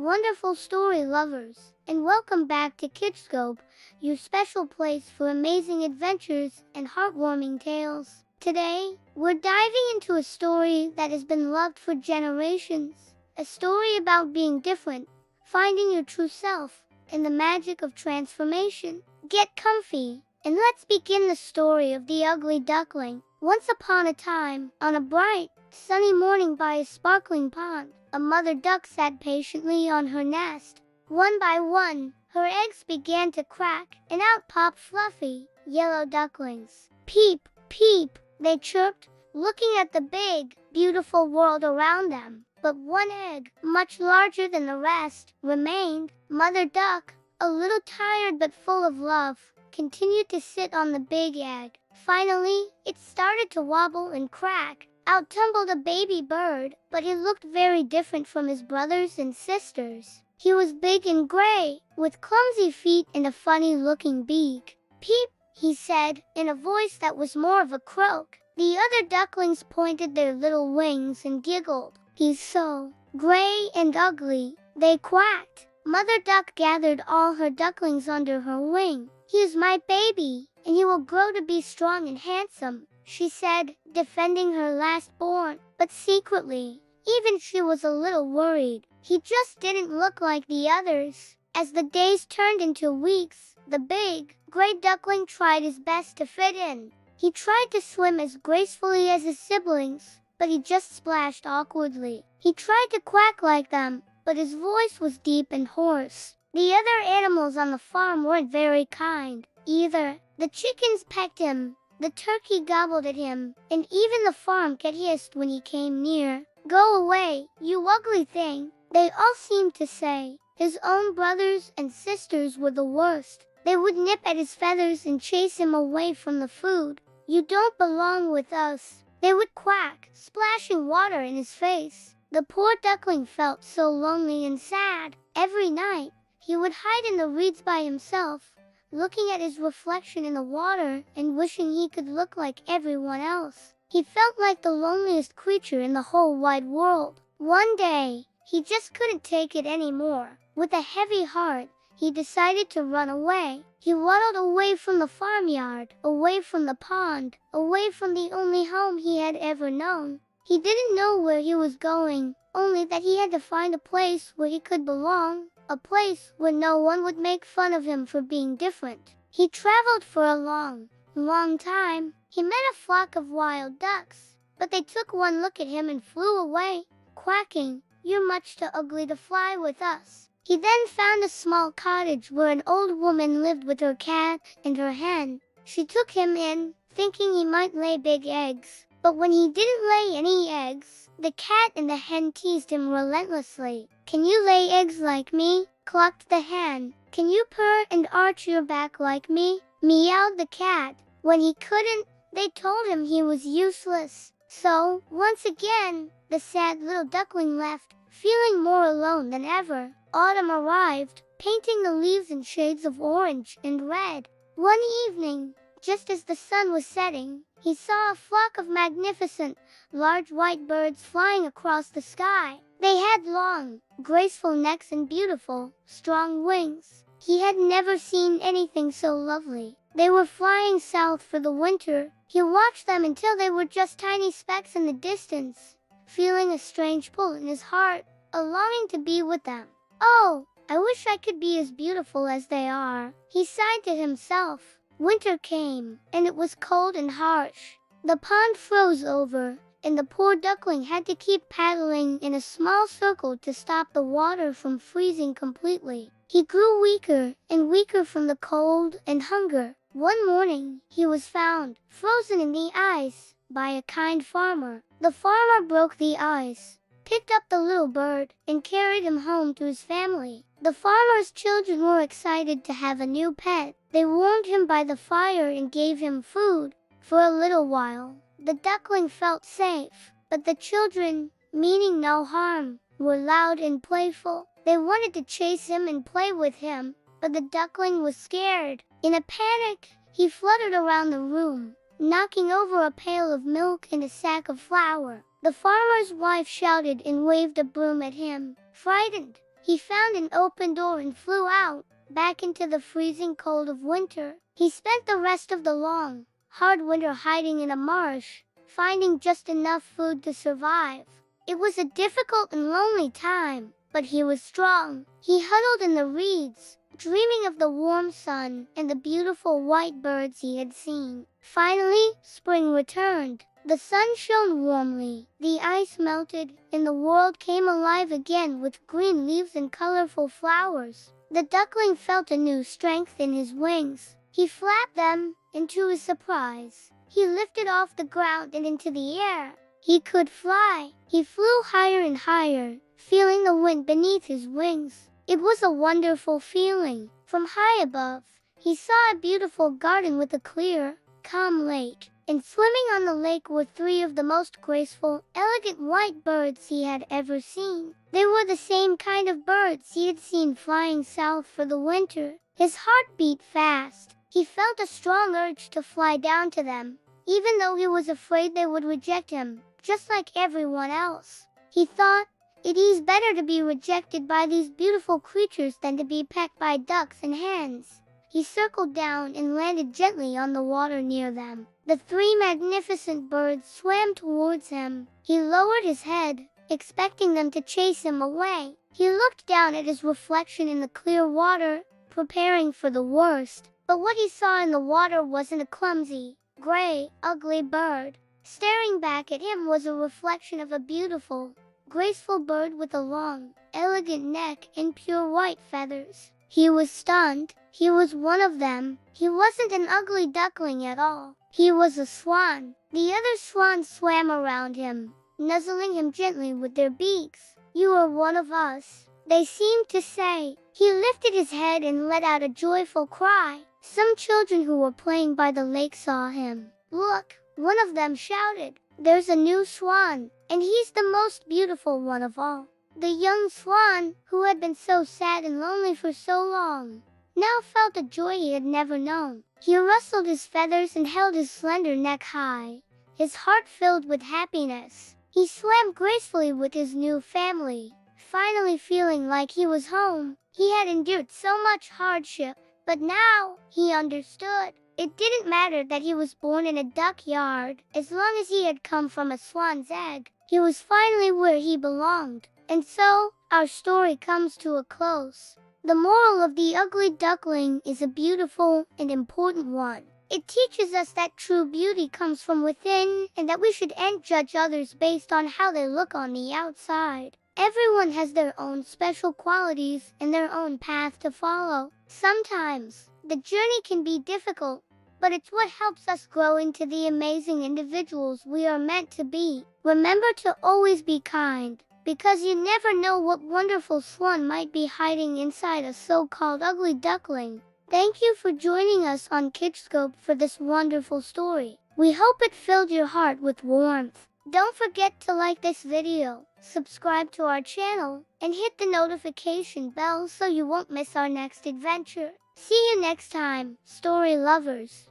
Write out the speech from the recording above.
wonderful story lovers, and welcome back to KidzScope, your special place for amazing adventures and heartwarming tales. Today, we're diving into a story that has been loved for generations. A story about being different, finding your true self, and the magic of transformation. Get comfy, and let's begin the story of the Ugly Duckling. Once upon a time, on a bright, sunny morning by a sparkling pond, a mother duck sat patiently on her nest. One by one, her eggs began to crack, and out popped fluffy, yellow ducklings. Peep, peep, they chirped, looking at the big, beautiful world around them. But one egg, much larger than the rest, remained. Mother duck, a little tired but full of love, continued to sit on the big egg. Finally, it started to wobble and crack. Out tumbled a baby bird, but he looked very different from his brothers and sisters. He was big and gray, with clumsy feet and a funny-looking beak. Peep, he said, in a voice that was more of a croak. The other ducklings pointed their little wings and giggled. He's so gray and ugly, they quacked. Mother duck gathered all her ducklings under her wing. He is my baby, and he will grow to be strong and handsome, she said, defending her last-born. But secretly, even she was a little worried. He just didn't look like the others. As the days turned into weeks, the big, gray duckling tried his best to fit in. He tried to swim as gracefully as his siblings, but he just splashed awkwardly. He tried to quack like them, but his voice was deep and hoarse. The other animals on the farm weren't very kind, either. The chickens pecked him, the turkey gobbled at him, and even the farm cat hissed when he came near. Go away, you ugly thing, they all seemed to say. His own brothers and sisters were the worst. They would nip at his feathers and chase him away from the food. You don't belong with us, they would quack, splashing water in his face. The poor duckling felt so lonely and sad. Every night, he would hide in the reeds by himself, looking at his reflection in the water and wishing he could look like everyone else. He felt like the loneliest creature in the whole wide world. One day, he just couldn't take it anymore. With a heavy heart, he decided to run away. He waddled away from the farmyard, away from the pond, away from the only home he had ever known. He didn't know where he was going, only that he had to find a place where he could belong, a place where no one would make fun of him for being different. He traveled for a long time. He met a flock of wild ducks, but they took one look at him and flew away, quacking, "You're much too ugly to fly with us." He then found a small cottage where an old woman lived with her cat and her hen. She took him in, thinking he might lay big eggs. But when he didn't lay any eggs, the cat and the hen teased him relentlessly. "Can you lay eggs like me?" clucked the hen. "Can you purr and arch your back like me?" meowed the cat. When he couldn't, they told him he was useless. So, once again, the sad little duckling left, feeling more alone than ever. Autumn arrived, painting the leaves in shades of orange and red. One evening, just as the sun was setting, he saw a flock of magnificent, large white birds flying across the sky. They had long, graceful necks and beautiful, strong wings. He had never seen anything so lovely. They were flying south for the winter. He watched them until they were just tiny specks in the distance, feeling a strange pull in his heart, a longing to be with them. "Oh, I wish I could be as beautiful as they are," he sighed to himself. Winter came, and it was cold and harsh. The pond froze over, and the poor duckling had to keep paddling in a small circle to stop the water from freezing completely. He grew weaker and weaker from the cold and hunger. One morning, he was found, frozen in the ice, by a kind farmer. The farmer broke the ice, picked up the little bird, and carried him home to his family. The farmer's children were excited to have a new pet. They warmed him by the fire and gave him food. For a little while, the duckling felt safe, but the children, meaning no harm, were loud and playful. They wanted to chase him and play with him, but the duckling was scared. In a panic, he fluttered around the room, knocking over a pail of milk and a sack of flour. The farmer's wife shouted and waved a broom at him. Frightened, he found an open door and flew out, back into the freezing cold of winter. He spent the rest of the long, hard winter hiding in a marsh, finding just enough food to survive. It was a difficult and lonely time, but he was strong. He huddled in the reeds, dreaming of the warm sun and the beautiful white birds he had seen. Finally, spring returned. The sun shone warmly, the ice melted, and the world came alive again with green leaves and colorful flowers. The duckling felt a new strength in his wings. He flapped them, and to his surprise, he lifted off the ground and into the air. He could fly. He flew higher and higher, feeling the wind beneath his wings. It was a wonderful feeling. From high above, he saw a beautiful garden with a clear, calm lake, and swimming on the lake were three of the most graceful, elegant white birds he had ever seen. They were the same kind of birds he had seen flying south for the winter. His heart beat fast. He felt a strong urge to fly down to them, even though he was afraid they would reject him, just like everyone else. He thought, it is better to be rejected by these beautiful creatures than to be pecked by ducks and hens. He circled down and landed gently on the water near them. The three magnificent birds swam towards him. He lowered his head, expecting them to chase him away. He looked down at his reflection in the clear water, preparing for the worst. But what he saw in the water wasn't a clumsy, gray, ugly bird. Staring back at him was a reflection of a beautiful, graceful bird with a long, elegant neck and pure white feathers. He was stunned. He was one of them. He wasn't an ugly duckling at all. He was a swan. The other swans swam around him, nuzzling him gently with their beaks. "You are one of us," they seemed to say. He lifted his head and let out a joyful cry. Some children who were playing by the lake saw him. "Look," one of them shouted, "there's a new swan, and he's the most beautiful one of all." The young swan, who had been so sad and lonely for so long, now felt a joy he had never known. He rustled his feathers and held his slender neck high, his heart filled with happiness. He swam gracefully with his new family, finally feeling like he was home. He had endured so much hardship, but now he understood. It didn't matter that he was born in a duck yard. As long as he had come from a swan's egg, he was finally where he belonged. And so, our story comes to a close. The moral of The Ugly Duckling is a beautiful and important one. It teaches us that true beauty comes from within, and that we shouldn't judge others based on how they look on the outside. Everyone has their own special qualities and their own path to follow. Sometimes, the journey can be difficult, but it's what helps us grow into the amazing individuals we are meant to be. Remember to always be kind, because you never know what wonderful swan might be hiding inside a so-called ugly duckling. Thank you for joining us on KidzScope for this wonderful story. We hope it filled your heart with warmth. Don't forget to like this video, subscribe to our channel, and hit the notification bell so you won't miss our next adventure. See you next time, story lovers.